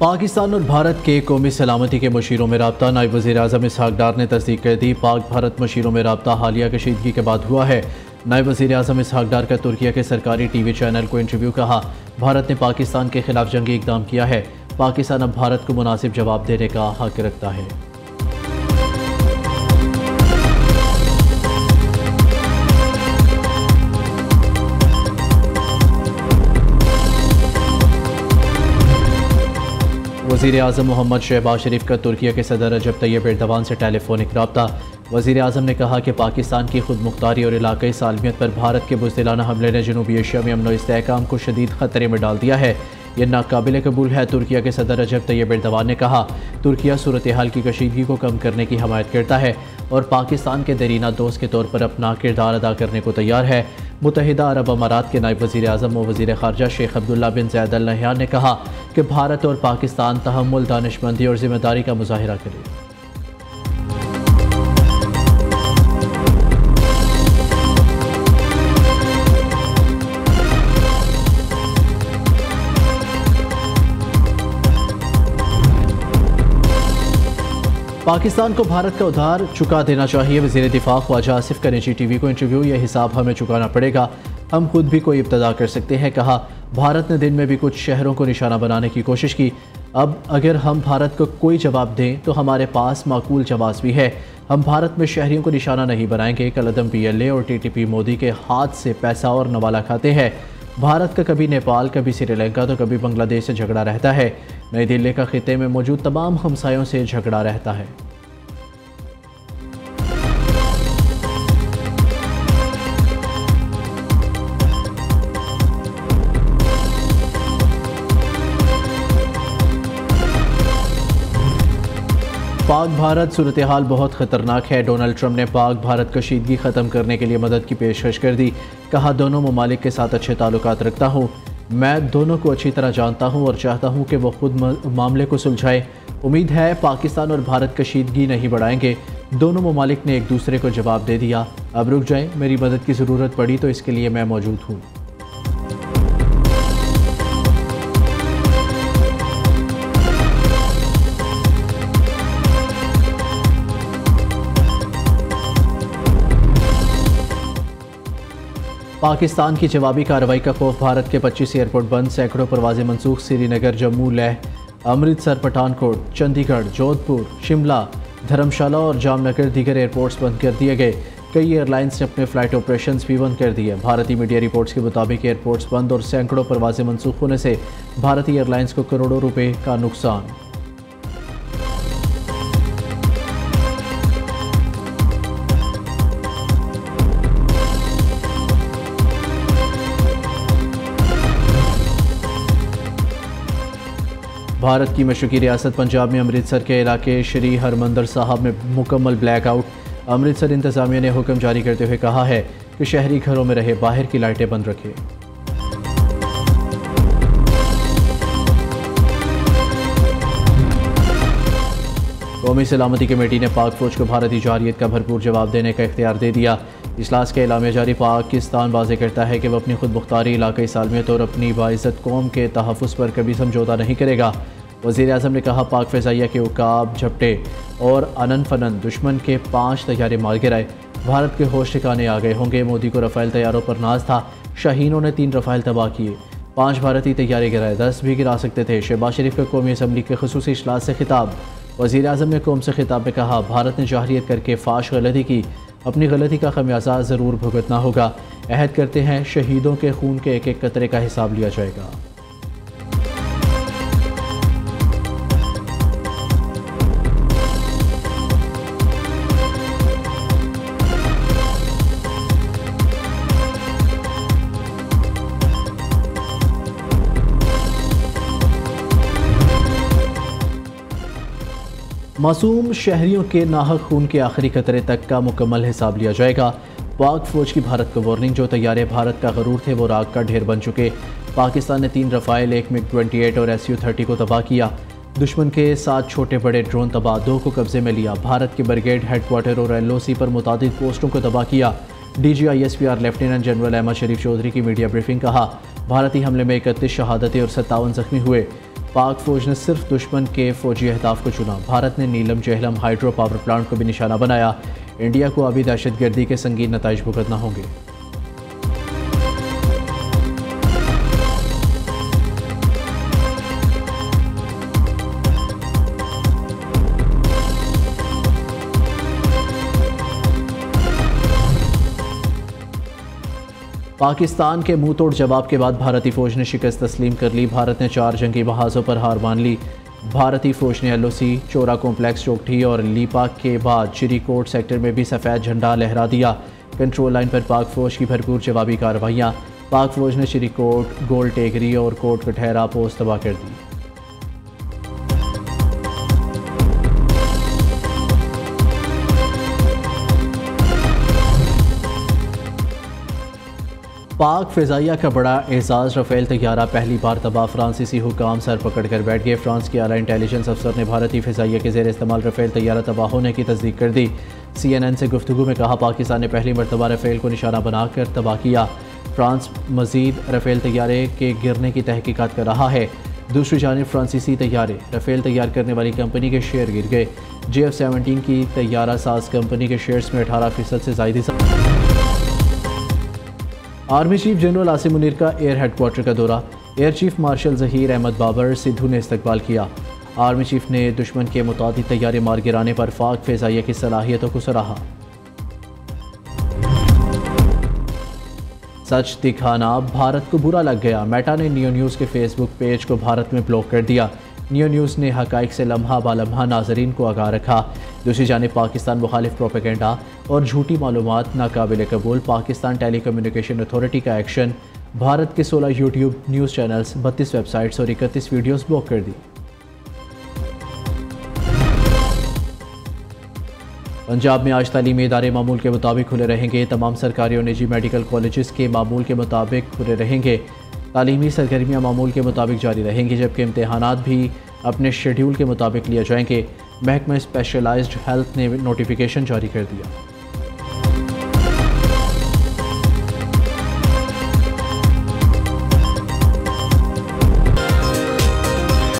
पाकिस्तान और भारत के कौमी सलामती के मशीरों में रब्ता। नायब वज़ीर आज़म इसहाक डार ने तस्दीक कर दी। पाक भारत मशीरों में रब्ता हालिया कशीदगी के बाद हुआ है। नायब वज़ीर आज़म इसहाक डार का तुर्किया के सरकारी टीवी चैनल को इंटरव्यू। कहा, भारत ने पाकिस्तान के खिलाफ जंगी इक़दाम किया है। पाकिस्तान अब भारत को मुनासिब जवाब देने का हक रखता है। वज़ीर आज़म मोहम्मद शहबाज शरीफ का तुर्किया के सदर रजब तैयब एर्दोगान से टेलीफोनिक रब्ता। वज़ीर आज़म ने कहा कि पाकिस्तान की खुद मुख्तारी और इलाक़ाई सालमियत पर भारत के बुज़दिलाना हमले ने जनूबी एशिया में अमन व इस्तेहकाम को शदीद ख़तरे में डाल दिया है। यह नाकाबिल कबूल है। तुर्किया के सदर रजब तैयब एर्दोगान ने कहा, तुर्किया सूरत हाल की कशीदगी को कम करने की हमायत करता है और पाकिस्तान के दरीना दोस्त के तौर पर अपना किरदार अदा करने को तैयार है। मुत्तहिदा अरब अमारात के नायब वज़ीर आज़म व वज़ीर ख़ारजा शेख अब्दुल्ला बिन ज़ायद अल नहयान ने कहा कि भारत और पाकिस्तान तहम्मुल, दानिशमंदी और ज़िम्मेदारी का मुज़ाहिरा करें। पाकिस्तान को भारत का उधार चुका देना चाहिए। वज़ीर दिफा ख्वाजा आसिफ का निजी टीवी को इंटरव्यू। यह हिसाब हमें चुकाना पड़ेगा, हम खुद भी कोई इब्तदा कर सकते हैं। कहा, भारत ने दिन में भी कुछ शहरों को निशाना बनाने की कोशिश की। अब अगर हम भारत को कोई जवाब दें तो हमारे पास माकूल जवाब भी है। हम भारत में शहरियों को निशाना नहीं बनाएंगे। कलअदम PLA और TTP मोदी के हाथ से पैसा और नवाला खाते हैं। भारत का कभी नेपाल, कभी श्रीलंका तो कभी बांग्लादेश से झगड़ा रहता है। नई दिल्ली का खिते में मौजूद तमाम हमसायों से झगड़ा रहता है। पाक भारत सूरत हाल बहुत ख़तरनाक है। डोनाल्ड ट्रंप ने पाक भारत कशीदगी ख़त्म करने के लिए मदद की पेशकश कर दी। कहा, दोनों ममालिक के साथ अच्छे ताल्लुकात रखता हूँ। मैं दोनों को अच्छी तरह जानता हूँ और चाहता हूँ कि वो खुद मामले को सुलझाए। उम्मीद है पाकिस्तान और भारत कशीदगी नहीं बढ़ाएंगे। दोनों ममालिक ने एक दूसरे को जवाब दे दिया। अब रुक जाएं, मेरी मदद की ज़रूरत पड़ी तो इसके लिए मैं मौजूद हूँ। पाकिस्तान की जवाबी कार्रवाई का खौफ। भारत के 25 एयरपोर्ट बंद, सैकड़ों परवाजें मनसूख। श्रीनगर, जम्मू, लेह, अमृतसर, पठानकोट, चंडीगढ़, जोधपुर, शिमला, धर्मशाला और जामनगर दीगर एयरपोर्ट्स बंद कर दिए गए। कई एयरलाइंस ने अपने फ़्लाइट ऑपरेशंस भी बंद कर दिए। भारतीय मीडिया रिपोर्ट्स के मुताबिक एयरपोर्ट्स बंद और सैकड़ों परवाजें मनसूख होने से भारतीय एयरलाइंस को करोड़ों रुपये का नुकसान। भारत की मशरक़ी रियासत पंजाब में अमृतसर के इलाके श्री हरमंदर साहब में मुकम्मल ब्लैकआउट। अमृतसर इंतज़ामिया ने हुक्म जारी करते हुए कहा है कि शहरी घरों में रहे, बाहर की लाइटें बंद रखें। कौमी सलामती कमेटी ने पाक फ़ौज को भारतीय जारियत का भरपूर जवाब देने का इख्तियार दे दिया। इजलास के एलामिया जारी। पाकिस्तान वाज़ेह करता है कि वह अपनी खुद मुख्तारी, इलाक़ाई सालमियत और अपनी बाइज़्ज़त कौम के तहफ़्फ़ुज़ पर कभी समझौता नहीं करेगा। वज़ीर आज़म ने कहा, पाक फ़िज़ाइया के उकाब, झपटे और अनन फनन दुश्मन के 5 तैयारे मार गिराए। भारत के होश ठिकाने आ गए होंगे। मोदी को रफ़ाइल तैयारों पर नाज था। शाहीनों ने 3 रफ़ाइल तबाह किए, 5 भारतीय तैयारे गिराए, 10 भी गिरा सकते थे। शहबाज शरीफ का कौमी असम्बली के ख़ुसूसी इजलास से खिताब। वज़ीर आज़म ने कौम से खिताब में कहा, भारत ने जाहिरियत करके फाश गलती की, अपनी गलती का खमियाजा ज़रूर भुगतना होगा। अहद करते हैं, शहीदों के खून के एक एक कतरे का हिसाब लिया जाएगा। मासूम शहरियों के नाहक खून के आखिरी कतरे तक का मुकम्मल हिसाब लिया जाएगा। पाक फ़ौज की भारत को वार्निंग। जो तैयारे भारत का गरूर थे वो राख का ढेर बन चुके। पाकिस्तान ने 3 रफ़ाइल, 1 MiG-28 और Su-30 को तबाह किया। दुश्मन के 7 छोटे बड़े ड्रोन तबाह, 2 को कब्जे में लिया। भारत के ब्रिगेड हेडक्वार्टर और LOC पर मुतादिद पोस्टों को तबाह किया। DGI SPR lieutenant general Ahmed Sharif Chaudhry की मीडिया ब्रीफिंग। कहा, भारतीय हमले में 31 शहादतें और 57 जख्मी हुए। पाक फौज ने सिर्फ दुश्मन के फौजी अहदाफ को चुना। भारत ने नीलम जेहलम हाइड्रो पावर प्लांट को भी निशाना बनाया। इंडिया को अभी दहशतगर्दी के संगीन नताइज भुगतना होंगे। पाकिस्तान के मुंह तोड़ जवाब के बाद भारतीय फौज ने शिकस्त तस्लीम कर ली। भारत ने 4 जंगी जहाज़ों पर हार मान ली। भारतीय फौज ने LOC, चोरा कॉम्प्लेक्स, चौकठी और लीपा के बाद चिरीकोट सेक्टर में भी सफ़ेद झंडा लहरा दिया। कंट्रोल लाइन पर पाक फौज की भरपूर जवाबी कार्रवाइयाँ। पाक फौज ने चिरीकोट, गोल टेकरी और कोट कठहरा पोस्ट तबाह कर दी। पाक फ़िज़ाइया का बड़ा एजाज़, राफ़ेल तैयारा पहली बार तबाह। फ्रांसीसी हुकाम सर पकड़ कर बैठ गए। फ्रांस के आला इंटेलिजेंस अफसर ने भारतीय फ़िज़ाइया के ज़ेर इस्तेमाल राफ़ेल तैयारा तबाह होने की तस्दीक कर दी। CNN से गुफ्तगू में कहा, पाकिस्तान ने पहली मरतबा राफ़ेल को निशाना बनाकर तबाह किया। फ्रांस मज़ीद राफ़ेल तैयारे के गिरने की तहकीकात कर रहा है। दूसरी जानिब फ्रांसीसी तैयारे राफ़ेल तैयार करने वाली कंपनी के शेयर गिर गए। JF-17 की तैयारा साज कंपनी के शेयर्स में 18% से ज़ायदी। Army chief general Asim Munir का एयर हेडक्वार्टर का दौरा। Air chief marshal Zaheer Ahmed Babar Sidhu ने इस्तकबाल किया। आर्मी चीफ ने दुश्मन के मुतादिद तैयारे मार गिराने पर पाक फ़िज़ाइया की सलाहियतों को सराहा। सच दिखाना भारत को बुरा लग गया। मेटा ने नियो न्यूज़ के फेसबुक पेज को भारत में ब्लॉक कर दिया। नियो न्यूज़ ने हक़ाइक़ से लम्हा बालम्हा नाज़रीन को आगाह रखा। दूसरी जानिब पाकिस्तान मुखालिफ प्रोपेगेंडा और झूठी मालूमात नाकाबिल कबूल। पाकिस्तान टेली कम्युनिकेशन अथॉरिटी का एक्शन। भारत के 16 यूट्यूब न्यूज़ चैनल्स, 32 वेबसाइट्स और 31 वीडियोज़ ब्लॉक कर दी। पंजाब में आज तालीमी इदारे मामूल के मुताबिक खुले रहेंगे। तमाम सरकारी और निजी मेडिकल कॉलेजेस के मामूल के मुताबिक खुले रहेंगे। तालीमी सरगर्मियाँ मामूल के मुताबिक जारी रहेंगी, जबकि इम्तहानात भी अपने शेड्यूल के मुताबिक लिए जाएंगे। महकमा स्पेशलाइज्ड हेल्थ ने नोटिफिकेशन जारी कर दिया।